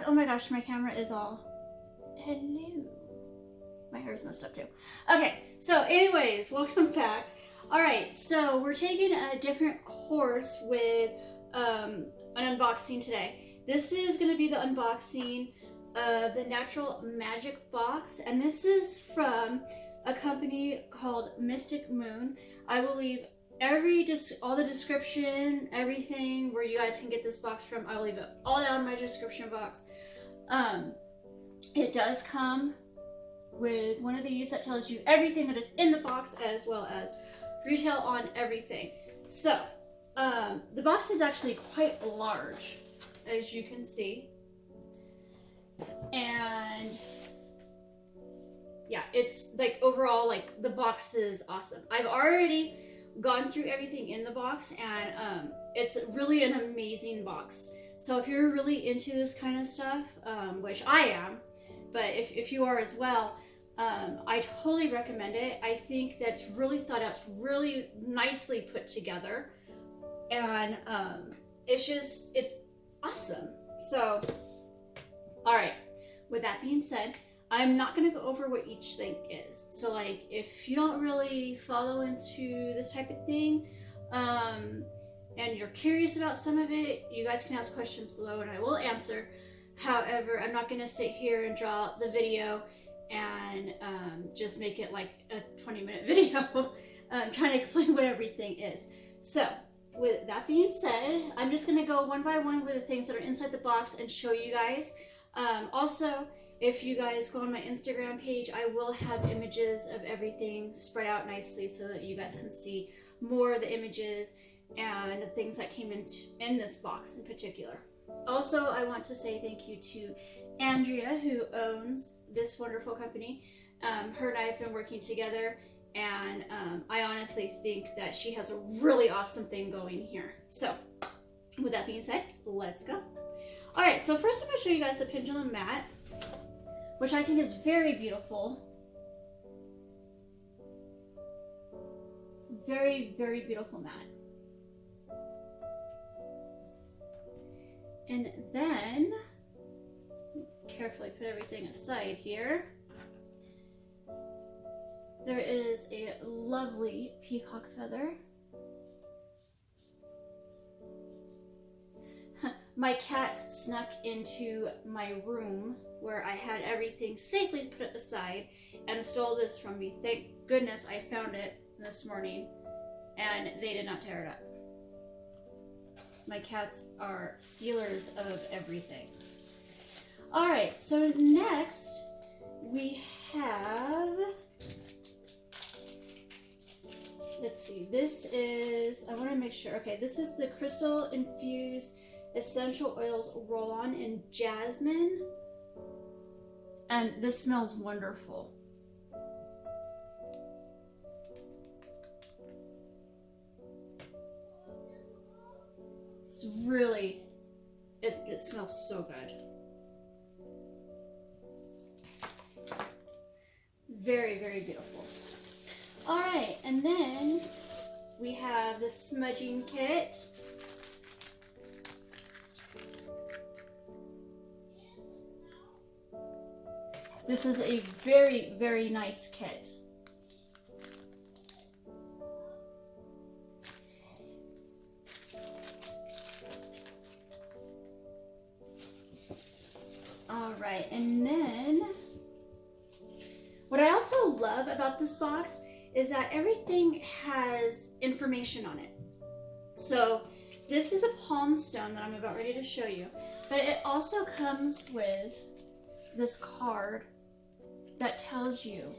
Oh my gosh, my camera is all... Hello. My hair's messed up too. Okay, so anyways, welcome back. Alright, so we're taking a different course with an unboxing today. This is going to be the unboxing of the Natural Magic box, and this is from a company called Mystic Moon. I will leave all the description, everything where you guys can get this box from, I will leave it all down in my description box. It does come with one of these that tells you everything that is in the box, as well as retail on everything. So the box is actually quite large, as you can see, and yeah, it's like overall, like, the box is awesome. I've already gone through everything in the box, and it's really an amazing box. So if you're really into this kind of stuff, which I am, but if you are as well, I totally recommend it. I think that's really thought out, really nicely put together, and it's awesome. So, all right, with that being said, I'm not going to go over what each thing is. So, like, if you don't really follow into this type of thing, and you're curious about some of it, you guys can ask questions below and I will answer. However, I'm not going to sit here and draw the video and just make it like a 20-minute video trying to explain what everything is. So, with that being said, I'm just going to go one by one with the things that are inside the box and show you guys. Also, if you guys go on my Instagram page, I will have images of everything spread out nicely so that you guys can see more of the images and the things that came in this box in particular. Also, I want to say thank you to Andrea, who owns this wonderful company. Her and I have been working together, and I honestly think that she has a really awesome thing going here. So, with that being said, let's go. Alright, so first I'm going to show you guys the pendulum mat, which I think is very beautiful. Very, very beautiful mat. And then, carefully put everything aside here, there is a lovely peacock feather. My cats snuck into my room where I had everything safely put aside and stole this from me. Thank goodness I found it this morning and they did not tear it up. My cats are stealers of everything. Alright, so next we have, let's see, this is, I want to make sure, okay, this is the Crystal Infused Essential Oils Roll-On in Jasmine, and this smells wonderful. It's really, it smells so good. Very, very beautiful. Alright, and then we have the smudging kit. This is a very, very nice kit. Alright, and then what I also love about this box is that everything has information on it. So this is a palm stone that I'm about ready to show you, but it also comes with this card that tells you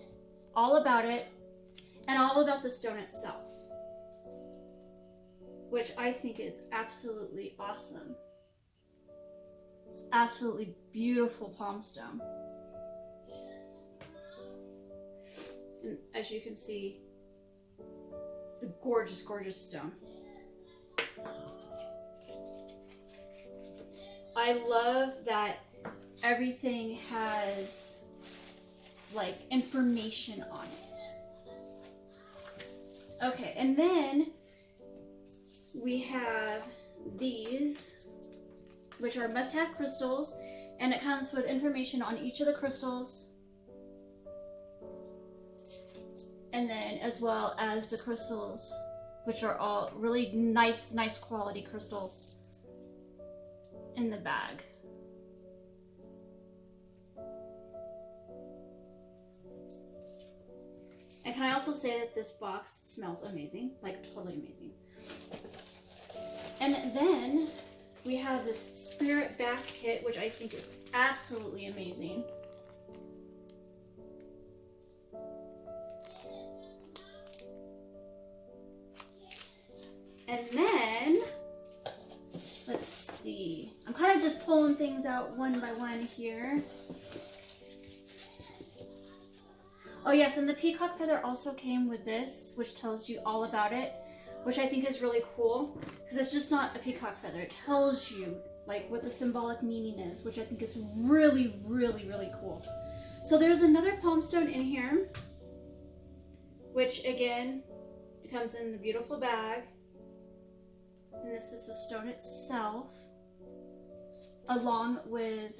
all about it and all about the stone itself, which I think is absolutely awesome. It's absolutely beautiful palm stone. And as you can see, it's a gorgeous, gorgeous stone. I love that everything has like information on it. Okay, and then we have these, which are must-have crystals. And it comes with information on each of the crystals. And then as well as the crystals, which are all really nice quality crystals in the bag. And can I also say that this box smells amazing, like totally amazing. And then we have this spirit bath kit, which I think is absolutely amazing. And then, let's see. I'm kind of just pulling things out one by one here. Oh yes, and the peacock feather also came with this, which tells you all about it, which I think is really cool, because it's just not a peacock feather. It tells you like what the symbolic meaning is, which I think is really cool. So there's another palm stone in here, which again, it comes in the beautiful bag. And this is the stone itself, along with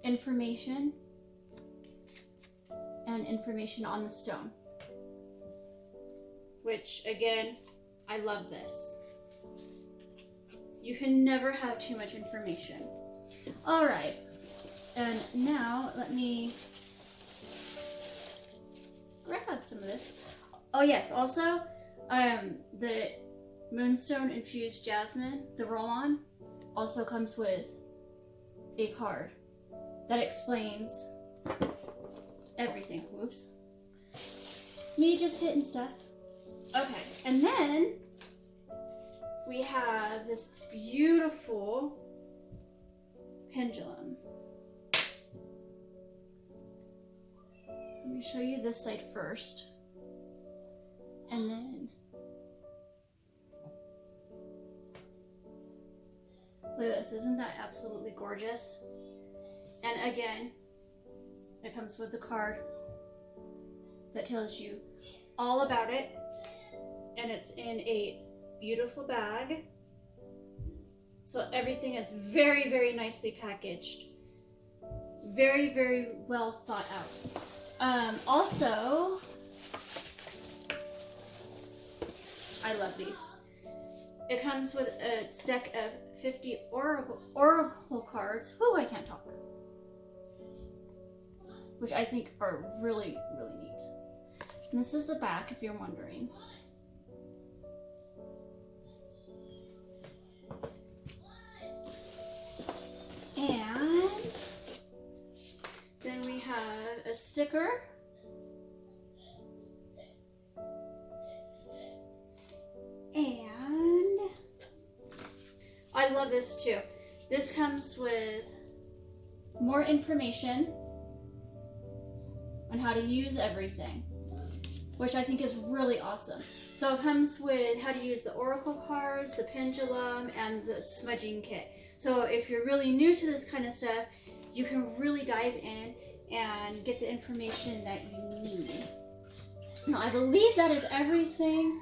information and information on the stone. Which, again, I love this. You can never have too much information. All right, and now let me grab some of this. Oh yes, also, the Moonstone Infused Jasmine, the roll-on, also comes with a card that explains everything. Whoops. Me just hitting stuff. Okay, and then we have this beautiful pendulum. So let me show you this side first. And then look at this, isn't that absolutely gorgeous? And again, it comes with the card that tells you all about it, and it's in a beautiful bag. So everything is very nicely packaged. Very well thought out. Also, I love these. It comes with a deck of 50 oracle cards. Whoo, I can't talk. Which I think are really neat. And this is the back, if you're wondering. And then we have a sticker. And I love this too. This comes with more information on how to use everything, which I think is really awesome. So it comes with how to use the oracle cards, the pendulum, and the smudging kit. So if you're really new to this kind of stuff, you can really dive in and get the information that you need. Now, I believe that is everything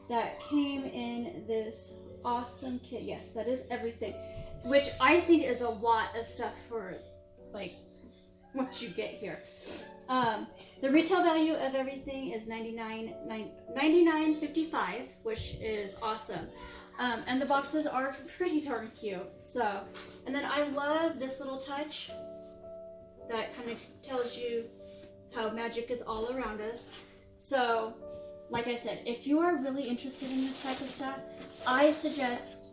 that came in this awesome kit. Yes, that is everything, which I think is a lot of stuff for like what you get here. The retail value of everything is $99.55, which is awesome. And the boxes are pretty darn cute. So, and then I love this little touch that kind of tells you how magic is all around us. So, like I said, if you are really interested in this type of stuff, I suggest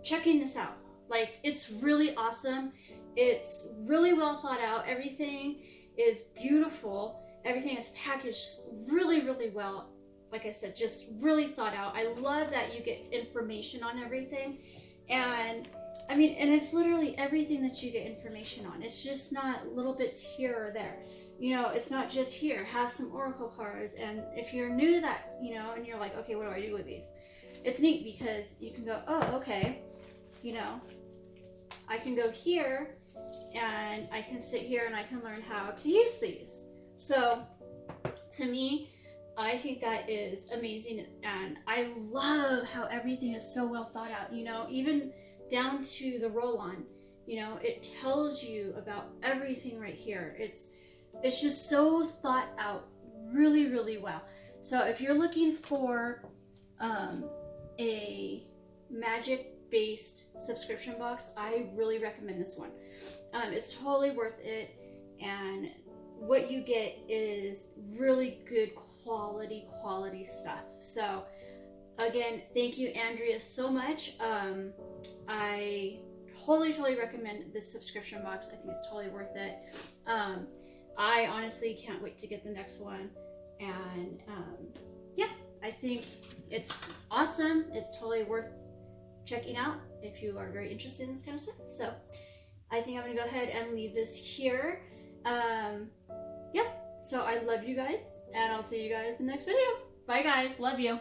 checking this out. Like, it's really awesome. It's really well thought out. Everything is beautiful. Everything is packaged really well. Like I said, just really thought out. I love that you get information on everything. And I mean, and it's literally everything that you get information on. It's just not little bits here or there. You know, it's not just here, have some oracle cards. And if you're new to that, you know, and you're like, okay, what do I do with these? It's neat because you can go, oh, okay, you know, I can go here and I can sit here and I can learn how to use these. So to me, I think that is amazing, and I love how everything is so well thought out, you know, even down to the roll-on. You know, it tells you about everything right here. It's just so thought out really, really well. So if you're looking for a Magick based subscription box, I really recommend this one. It's totally worth it, and what you get is really good quality stuff. So again, thank you, Andrea, so much. I totally recommend this subscription box. I think it's totally worth it. I honestly can't wait to get the next one, and yeah, I think it's awesome. It's totally worth checking out if you are very interested in this kind of stuff. So I think I'm gonna go ahead and leave this here. Yeah, so I love you guys, and I'll see you guys in the next video. Bye guys, love you.